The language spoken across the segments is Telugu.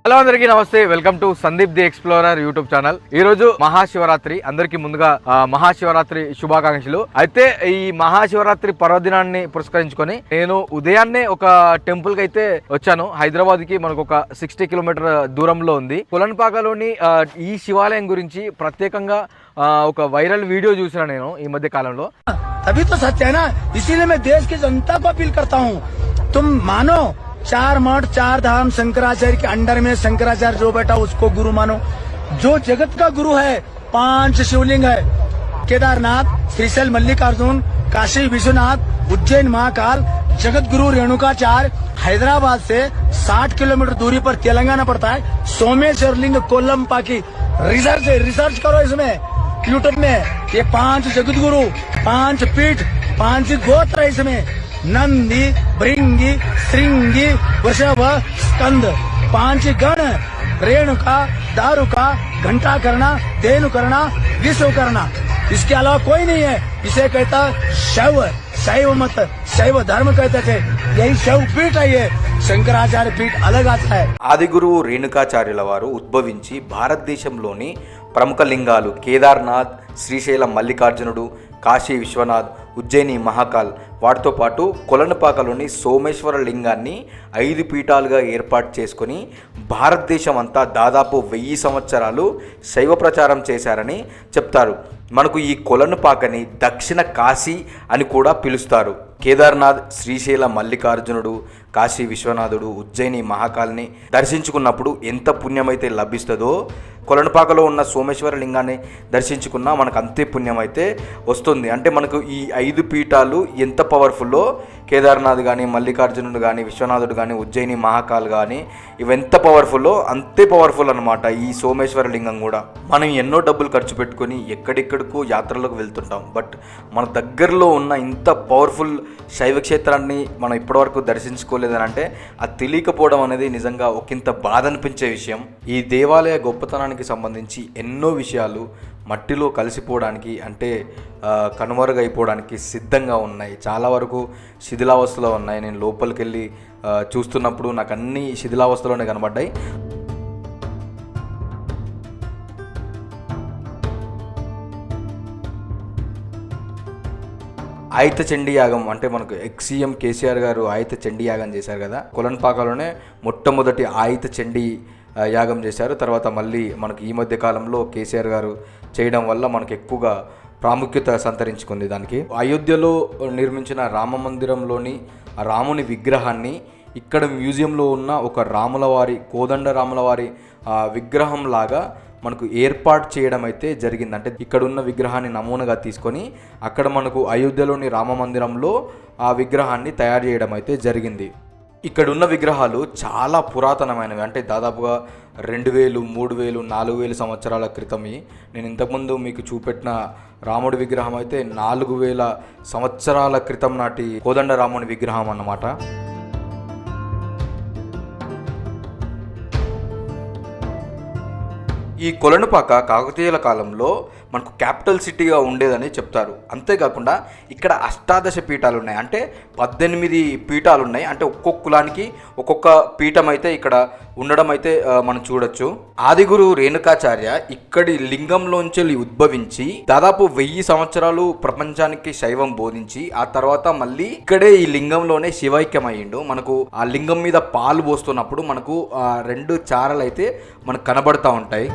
హలో అందరికీ నమస్తే, welcome to Sandeep the explorer YouTube channel. ఈ రోజు మహాశివరాత్రి. అందరికీ ముందుగా మహాశివరాత్రి శుభాకాంక్షలు. అయితే ఈ మహాశివరాత్రి పర్వదినాన్ని పురస్కరించుకొని నేను ఉదయాన్నే ఒక టెంపుల్ కి అయితే వచ్చాను. హైదరాబాద్ కి మనకు ఒక 60 కిలోమీటర్ దూరంలో ఉంది. కొలన్పాకలోని ఈ శివాలయం గురించి ప్రత్యేకంగా ఒక వైరల్ వీడియో చూసాను నేను ఈ మధ్య కాలంలో. तभी तो सत्य है ना, इसीलिए मैं देश की जनता को अपील करता हूँ, तुम मानो 4 मठ 4 धाम शंकराचार्य के अंडर में शंकराचार्य जो बैठा उसको गुरु मानो. जो जगत का गुरु है, 5 शिवलिंग है, केदारनाथ, श्रीशैल मल्लिकार्जुन, काशी विश्वनाथ, उज्जैन महाकाल, जगत गुरु रेणुकाचार्य. हैदराबाद से 60 किलोमीटर दूरी पर तेलंगाना पड़ता है. सोमेश्वर लिंग कोलंपा की रिसर्च करो इसमें यूट्यूब में. ये 5 जगत गुरु, 5 पीठ, 5 गोत्र है इसमें. नंदी, भृंगी, श्रृंगी, वृषभ, स्कंद, 5 गण, रेणुका, दारुका, घंटाकर्णा, धेनुकर्णा, विश्वकर्णा. इसके अलावा कोई नहीं है. इसे कहता शैव मत, शैव धर्म कहते थे. यही शैव पीठ है. ये శంకరాచార్య పీఠ अलग आता है. ఆది గురువు రేణుకాచార్యుల వారు ఉద్భవించి భారతదేశంలోని ప్రముఖ లింగాలు కేదార్నాథ్, శ్రీశైలం మల్లికార్జునుడు, కాశీ విశ్వనాథ్, ఉజ్జయిని మహాకాల్, వాటితో పాటు కొలనుపాకలోని సోమేశ్వర లింగాన్ని 5 పీఠాలుగా ఏర్పాటు చేసుకొని భారతదేశం అంతా దాదాపు 1000 సంవత్సరాలు శైవ ప్రచారం చేశారని చెప్తారు. మనకు ఈ కొలనుపాకని దక్షిణ కాశీ అని కూడా పిలుస్తారు. కేదార్నాథ్, శ్రీశైల మల్లికార్జునుడు, కాశీ విశ్వనాథుడు, ఉజ్జయిని మహాకాల్ని దర్శించుకున్నప్పుడు ఎంత పుణ్యమైతే లభిస్తుందో కొలనుపాకలో ఉన్న సోమేశ్వర లింగాన్ని దర్శించుకున్నా మనకు అంతే పుణ్యం అయితే వస్తుంది. అంటే మనకు ఈ 5 పీఠాలు ఎంత పవర్ఫుల్లో కేదార్నాథ్ కానీ, మల్లికార్జునుడు కానీ, విశ్వనాథుడు కానీ, ఉజ్జయిని మహాకాల్ కానీ ఇవెంత పవర్ఫుల్లో అంతే పవర్ఫుల్ అనమాట ఈ సోమేశ్వర లింగం కూడా. మనం ఎన్నో డబ్బులు ఖర్చు పెట్టుకొని ఎక్కడెక్కడికో యాత్రలకు వెళ్తుంటాం. బట్ మన దగ్గరలో ఉన్న ఇంత పవర్ఫుల్ శైవ క్షేత్రాన్ని మనం ఇప్పటివరకు దర్శించుకోలేదని అంటే అది తెలియకపోవడం అనేది నిజంగా ఒకంత బాధ అనిపించే విషయం. ఈ దేవాలయ గొప్పతనానికి సంబంధించి ఎన్నో విషయాలు మట్టిలో కలిసిపోవడానికి అంటే కనుమరుగైపోవడానికి సిద్ధంగా ఉన్నాయి. చాలా వరకు శిథిలావస్థలో ఉన్నాయి. నేను లోపలికి వెళ్ళి చూస్తున్నప్పుడు నాకు అన్ని శిథిలావస్థలోనే కనబడ్డాయి. ఆయుత చండీ యాగం అంటే మనకు ఎక్సీఎం కేసీఆర్ గారు ఆయుత చండీ యాగం చేశారు కదా. కొలన్పాకలోనే మొట్టమొదటి ఆయుత చండీ యాగం చేశారు. తర్వాత మళ్ళీ మనకు ఈ మధ్య కాలంలో కేసీఆర్ గారు చేయడం వల్ల మనకు ఎక్కువగా ప్రాముఖ్యత సంతరించుకుంది. దానికి అయోధ్యలో నిర్మించిన రామ మందిరంలోని రాముని విగ్రహాన్ని ఇక్కడ మ్యూజియంలో ఉన్న ఒక రాములవారి కోదండ రాములవారి విగ్రహం లాగా మనకు ఏర్పాటు చేయడం అయితే జరిగింది. అంటే ఇక్కడ ఉన్న విగ్రహాన్ని నమూనాగా తీసుకొని అక్కడ మనకు అయోధ్యలోని రామ మందిరంలో ఆ విగ్రహాన్ని తయారు చేయడం అయితే జరిగింది. ఇక్కడ ఉన్న విగ్రహాలు చాలా పురాతనమైనవి. అంటే దాదాపుగా 2000, 3000, 4000 సంవత్సరాల క్రితమే. నేను ఇంతకుముందు మీకు చూపెట్టిన రాముడి విగ్రహం అయితే 4000 సంవత్సరాల క్రితం నాటి కోదండ రాముని విగ్రహం అన్నమాట. ఈ కొలనుపాక కాకతీయుల కాలంలో మనకు క్యాపిటల్ సిటీగా ఉండేదని చెప్తారు. అంతేకాకుండా ఇక్కడ 18 పీఠాలు ఉన్నాయి. అంటే 18 పీఠాలు ఉన్నాయి. అంటే ఒక్కొక్క కులానికి ఒక్కొక్క పీఠం అయితే ఇక్కడ ఉండడం అయితే మనం చూడొచ్చు. ఆదిగురు రేణుకాచార్య ఇక్కడి లింగంలోంచి ఉద్భవించి దాదాపు 1000 సంవత్సరాలు ప్రపంచానికి శైవం బోధించి ఆ తర్వాత మళ్ళీ ఇక్కడే ఈ లింగంలోనే శివైక్యమయ్యిండు. మనకు ఆ లింగం మీద పాలు పోస్తున్నప్పుడు మనకు 2 చారలు అయితే మనకు కనబడతా ఉంటాయి.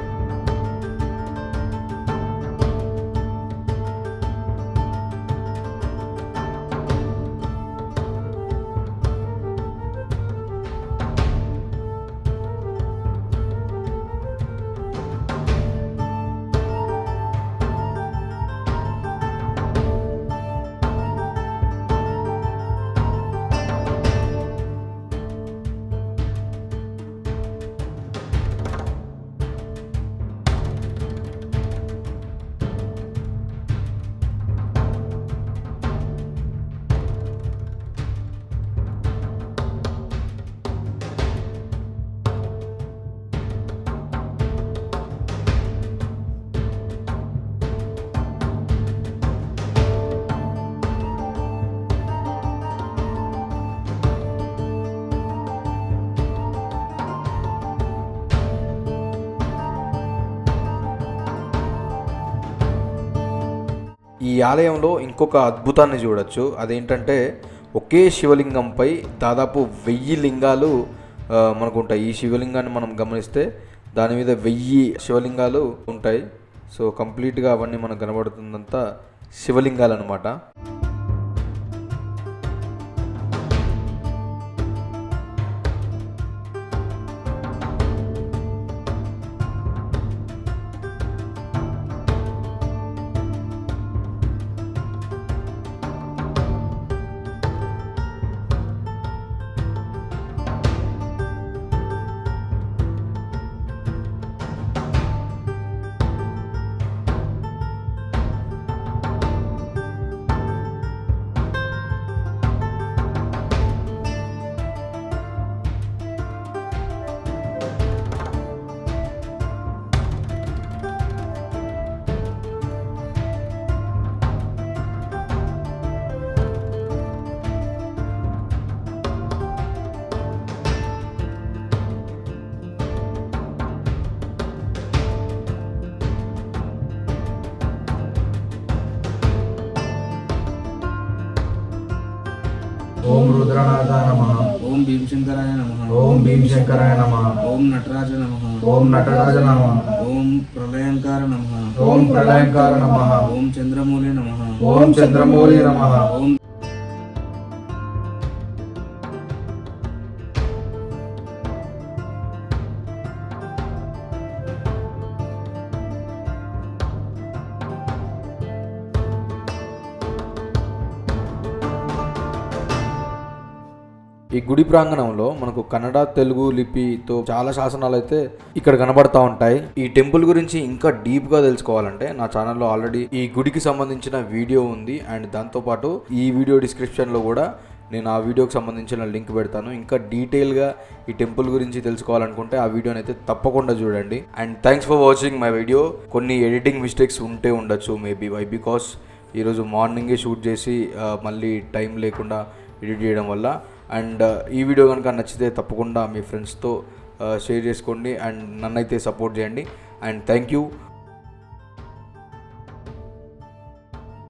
ఈ ఆలయంలో ఇంకొక అద్భుతాన్ని చూడొచ్చు. అదేంటంటే ఒకే శివలింగంపై దాదాపు 1000 లింగాలు మనకు ఉంటాయి. ఈ శివలింగాన్ని మనం గమనిస్తే దాని మీద 1000 శివలింగాలు ఉంటాయి. సో కంప్లీట్గా అవన్నీ మనకు కనబడుతుందంతా శివలింగాలు అనమాట. ఓం రుద్రనాథాయ నమః. ఓం భీమశంకరాయ నమః. ఓం భీమశంకరాయ నమః. ఓం నటరాజ నమః. ఓం నటరాజ నమః. ఓం ప్రళయంకార నమః. ఓం ప్రళయంకార నమః. ఓం చంద్రమౌళి నమః. ఓం చంద్రమౌళి నమః. ఓం ఈ గుడి ప్రాంగణంలో మనకు కన్నడ, తెలుగు లిపితో చాలా శాసనాలు అయితే ఇక్కడ కనబడతా ఉంటాయి. ఈ టెంపుల్ గురించి ఇంకా డీప్గా తెలుసుకోవాలంటే నా ఛానల్లో ఆల్రెడీ ఈ గుడికి సంబంధించిన వీడియో ఉంది. అండ్ దాంతోపాటు ఈ వీడియో డిస్క్రిప్షన్లో కూడా నేను ఆ వీడియోకి సంబంధించిన లింక్ పెడతాను. ఇంకా డీటెయిల్గా ఈ టెంపుల్ గురించి తెలుసుకోవాలనుకుంటే ఆ వీడియోని అయితే తప్పకుండా చూడండి. And thanks for watching my video. కొన్ని ఎడిటింగ్ మిస్టేక్స్ ఉంటే ఉండొచ్చు మేబీ బికాస్ ఈరోజు మార్నింగే షూట్ చేసి మళ్ళీ టైం లేకుండా ఎడిట్ చేయడం వల్ల. అండ్ ఈ వీడియో కనుక నచ్చితే తప్పకుండా మీ ఫ్రెండ్స్తో షేర్ చేసుకోండి అండ్ నన్నైతే సపోర్ట్ చేయండి. And thank you.